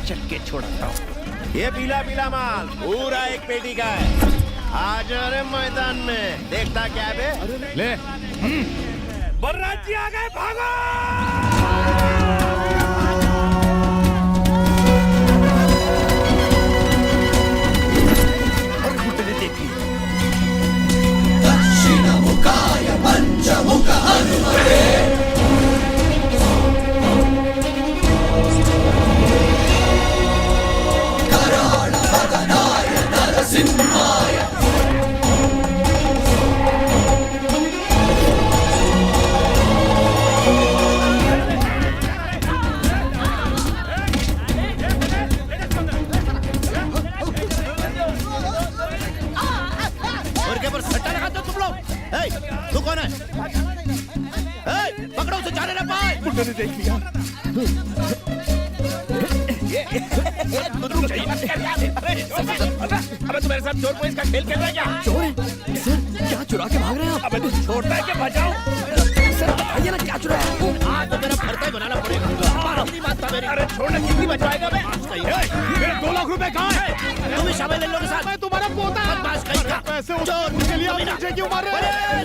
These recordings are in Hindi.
चट के छोड़ता हूँ। ये पीला पीला माल पूरा एक पेटी का है। आज अरे मैदान में देखता क्या है बे? ले। बलराज जी आ गए, भागो! और गुड्डे ने देख लिया। दक्षिणमुखाय पंचमुख हनुमते कराळ भगनाय नरसिंहाय तू कौन है? पकड़ो उसे, जाने ना पाए। गुड्डे ने देख लिया। अबे तू मेरे साथ चोर पुलिस का खेल खेल रहा है क्या? चोर है? सर क्या चुरा के भाग रहे हैं आप? अबे तू छोड़ता है कि बचाओ? सर बताइए ना क्या चुराया? आज तो मेरा भरता ही बनाना पड़ेगा। अपनी बात था मेरी। अरे छोड़ना, कितनी बचाएगा बे? मेरे 2 लाख रुपए कहाँ है? तुम भी शामिल इन लोगों के साथ। मैं तुम्हारा पोता। बदमाश कहीं का। पैसे चोर उसके लिए आप कमीना। मुझे क्यों मार रहे हैं?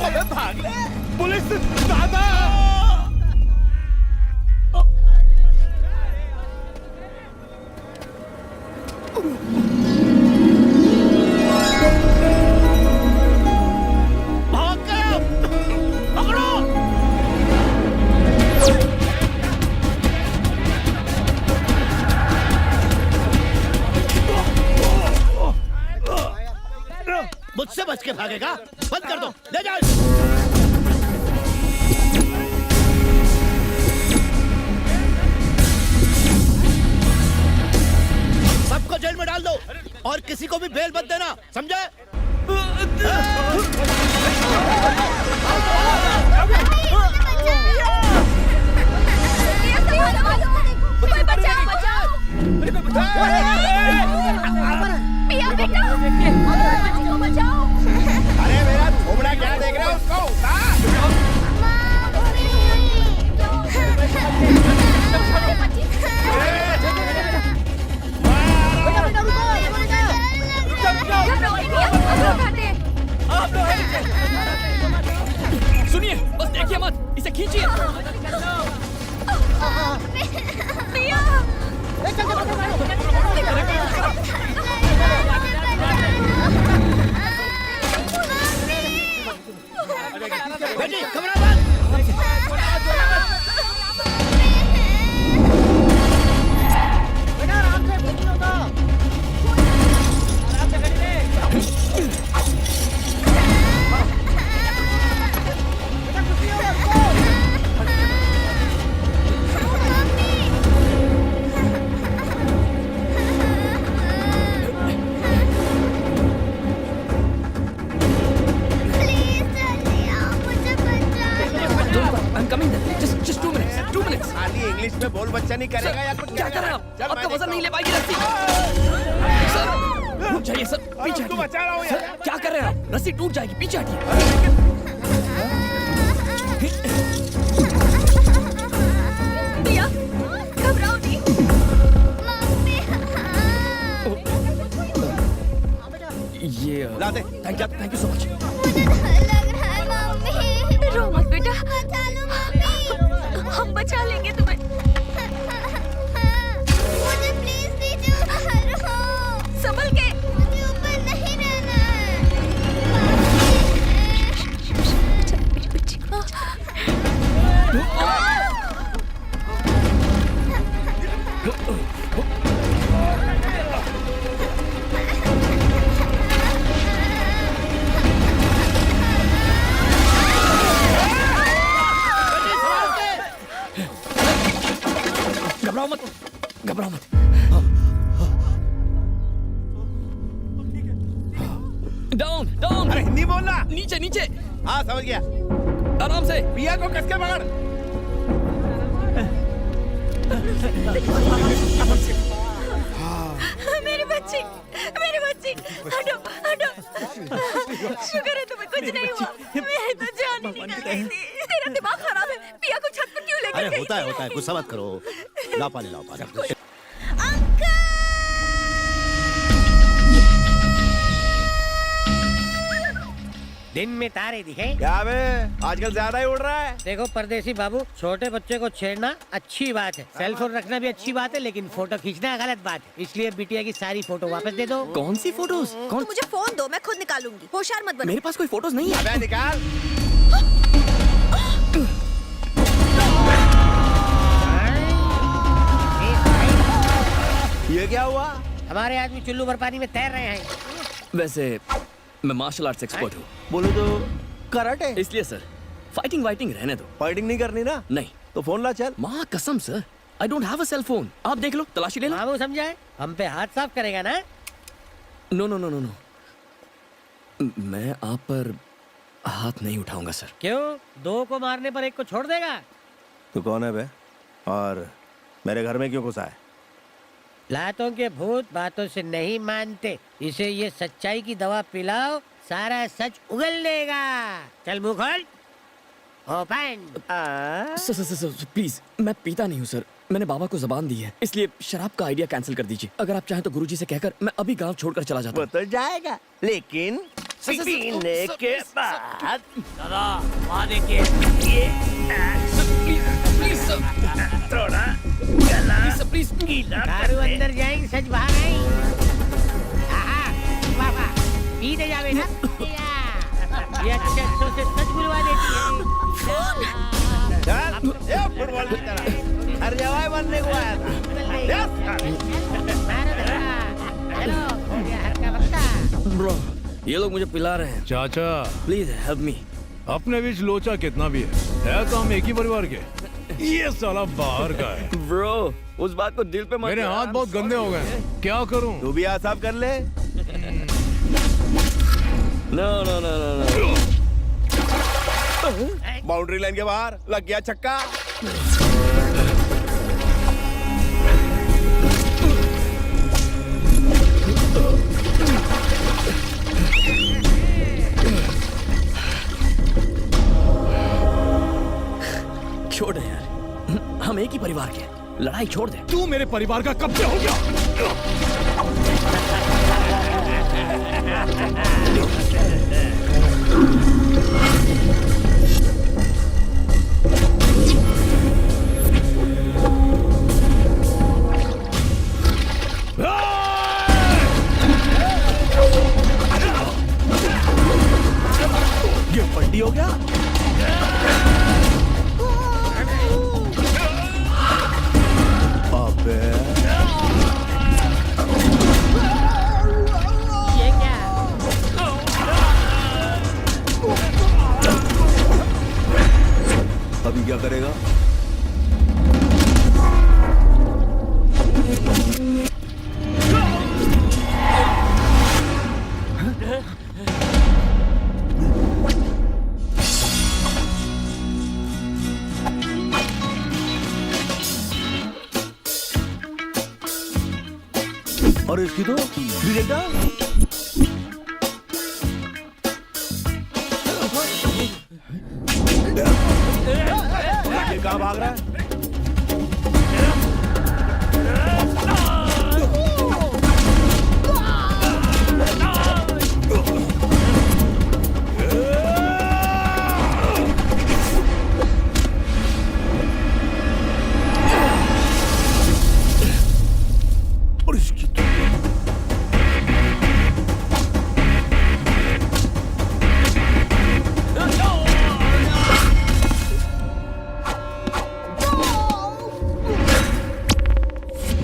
अबे भाग ले। पुलिस दादा। भाग गया। पकड़ो। मुझसे बच के भागेगा? बंद कर दो, ले जाओ। सबको जेल में डाल दो और किसी को भी बेल मत देना, समझे? अरे मेरा घोमड़ा क्या देख रहे हो? उसको सुनिए, बस देखिए मत, इसे खींचिए। बेटी घबरा मत। खाली इंग्लिश में बोल, बच्चा नहीं करेगा या कुछ? क्या कर रहे हैं आप? आपका वजन नहीं ले पाएगी रस्सी। सर रुक जाइए सर, पीछे हटिए। बचा रहा हूँ सर क्या कर रहे हैं आप? रस्सी टूट जाएगी, पीछे हटिए। घबराओ नहीं। ये ला दे। Thank you so much. मुझे डर लग रहा है मम्मी। रो मत बेटा, बचा लो मम्मी। हम बचा लेंगे तुम्हें। मुझे प्लीज दीजिए ऊपर हो। संभल के। मुझे ऊपर नहीं रहना है। मेरी बच्ची को घबराओ मत, घबराओ मत। Down down. अरे हिंदी बोलना। नीचे नीचे। हाँ समझ गया। आराम से। पिया को कस के पकड़। मेरी बच्ची, मेरी बच्ची, हटो हटो। शुक्र है तुम्हें कुछ नहीं हुआ। मेरी तो जान ही निकल गई थी। तेरा दिमाग खराब है। पिया को छत पर क्यों लेकर गई? अरे होता है, गुस्सा मत करो। लाओ पानी, लाओ पानी। दिन में तारे दिखे। क्या बे आजकल ज्यादा ही उड़ रहा है। देखो परदेसी बाबू, छोटे बच्चे को छेड़ना अच्छी बात है, सेल फोन रखना भी अच्छी बात है, लेकिन फोटो खींचना गलत बात है। इसलिए बिटिया की सारी फोटो वापस दे दो। कौन सी फोटोज? कौन? तो मुझे फोन दो, मैं खुद निकालूंगी। होशियार मत बनो। मेरे पास कोई फोटोज नहीं है। अबे निकाल। ये क्या हुआ? हमारे आदमी चुल्लू भर पानी में तैर रहे हैं। वैसे मैं मार्शल आर्ट्स एक्सपर्ट हूँ, बोलो तो कराटे। इसलिए सर फाइटिंग वाइटिंग रहने दो। फाइटिंग नहीं करनी ना? नहीं तो फोन ला चल। माँ कसम sir, I don't have a cell phone. आप देख लो, तलाशी ले लो। बाबू समझाए, हम पे हाथ साफ करेगा ना? No no no no no, मैं आप पर हाथ नहीं उठाऊंगा सर। क्यों? दो को मारने पर एक को छोड़ देगा? तू कौन है बे? और मेरे घर में क्यों घुसा है? लातों के भूत बातों से नहीं मानते, इसे ये सच्चाई की दवा पिलाओ, सारा सच उगल देगा। चल मुंह खोल। ओपन। सर प्लीज, मैं पीता नहीं हूँ सर, मैंने बाबा को जबान दी है, इसलिए शराब का आइडिया कैंसिल कर दीजिए। अगर आप चाहें तो गुरुजी से कहकर मैं अभी गांव छोड़कर चला जाता वो हूँ। तो जाएगा, लेकिन पीने के बाद थोड़ा गला दारू अंदर जाएंगे, सच बाहर आएंगे। वाह वाह, पीते जावे ना। ये अच्छे अच्छों से सच बुलवा देती है। चल, ये फुटबॉल की तरह हर जगह बनने को आया था। चलो, हो गया हर का वक्ता। ब्रो, ये लोग मुझे पिला रहे हैं, चाचा प्लीज हेल्प मी। अपने बीच लोचा कितना भी है तो हम एक ही परिवार के। ये साला बाहर का है। ब्रो, उस बात को दिल पे मत। मेरे हाथ बहुत गंदे हो गए, क्या करूं? तू भी हाथ साफ कर ले। No no no no no. Boundary line के बाहर लग गया छक्का। छोड़ दे यार, हम एक ही परिवार के हैं, लड़ाई छोड़ दे। तू मेरे परिवार का कब्जे हो गया। ये पट्टी हो गया। अबे ये क्या? अभी क्या करेगा? और इसकी तो देखा, ये कहाँ भाग रहा है? और इसकी तो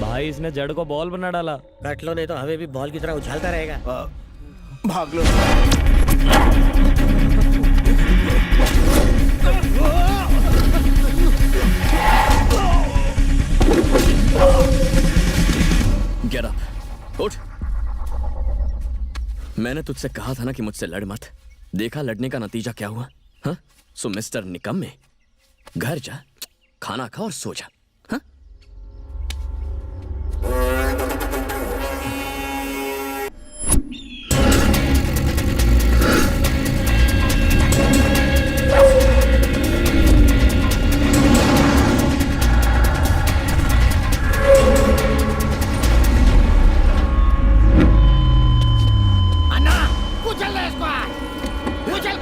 भाई इसने जड़ को बॉल बना डाला। कट लो, नहीं तो हमें भी बॉल की तरह उछालता रहेगा। भाग लो। गेट अप, उठ। मैंने तुझसे कहा था ना कि मुझसे लड़ मत। देखा लड़ने का नतीजा क्या हुआ? हाँ? सो मिस्टर निकम्मे, घर जा, खाना खा और सो जा। हाँ? अन्ना, कुचल रहे इसको आज। कुचल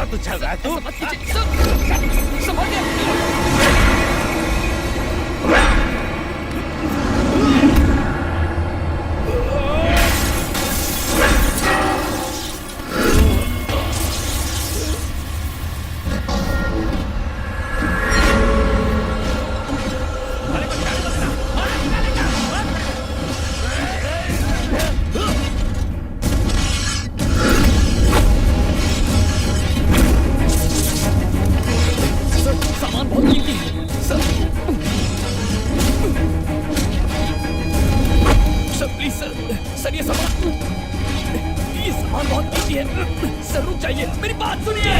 बहुत उछल रहा है तू। सामान बहुत कीमती है सर। सर प्लीज सर ये सामान बहुत कीमती है सर। रुक जाइए, मेरी बात सुनिए।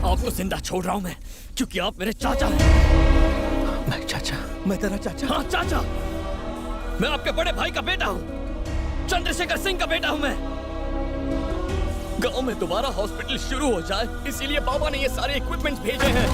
आपको जिंदा छोड़ रहा हूं मैं, क्योंकि आप मेरे चाचा हैं। मैं चाचा? मैं तेरा चाचा? हाँ चाचा, मैं आपके बड़े भाई का बेटा हूँ, चंद्रशेखर सिंह का बेटा हूँ मैं। गांव में दोबारा हॉस्पिटल शुरू हो जाए, इसीलिए बाबा ने ये सारे इक्विपमेंट्स भेजे हैं।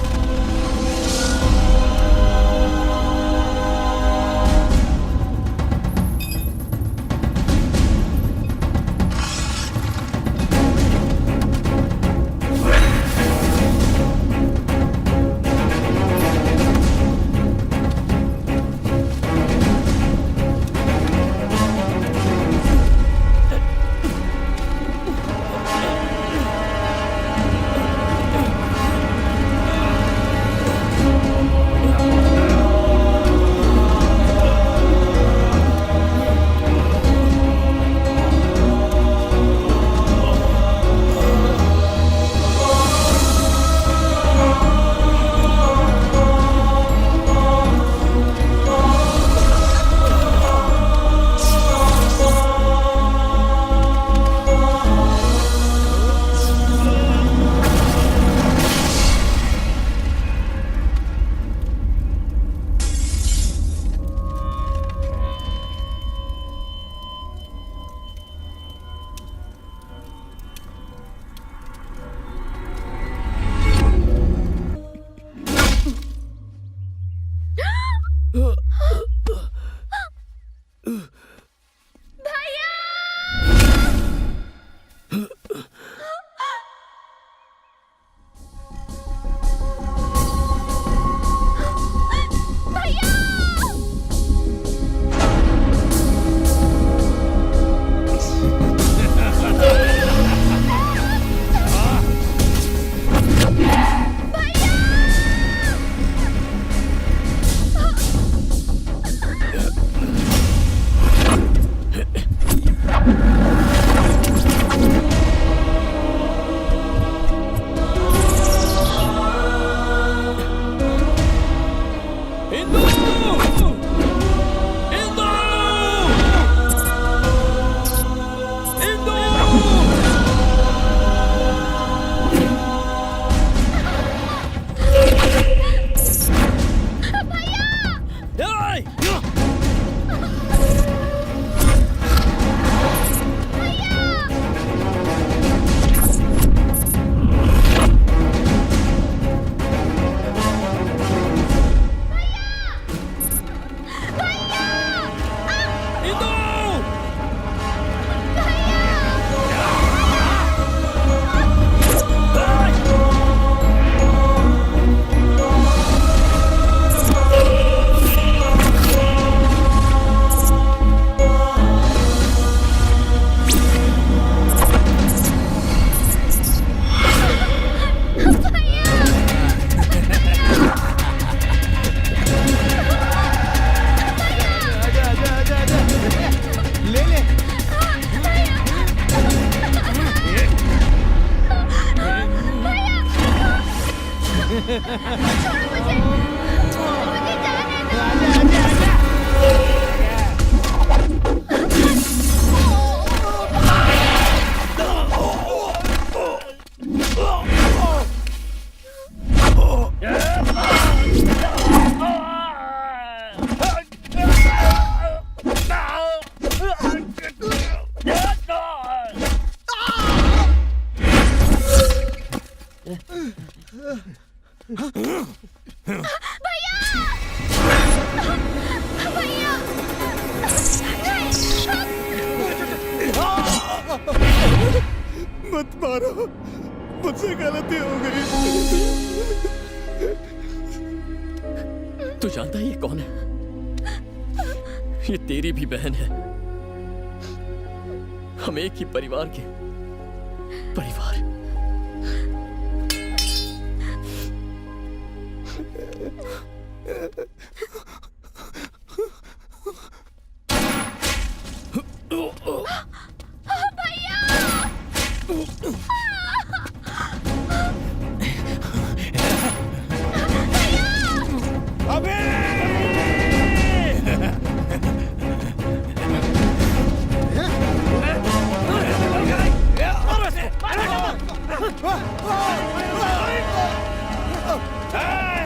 भैया भैया मत मारो, मुझसे गलती हो गई। तू जानता है ये कौन है? ये तेरी भी बहन है। हम एक ही परिवार के परिवार।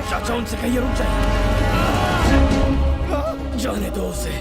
चाचा उनसे कहिए रुक जाए। जाने दो उसे।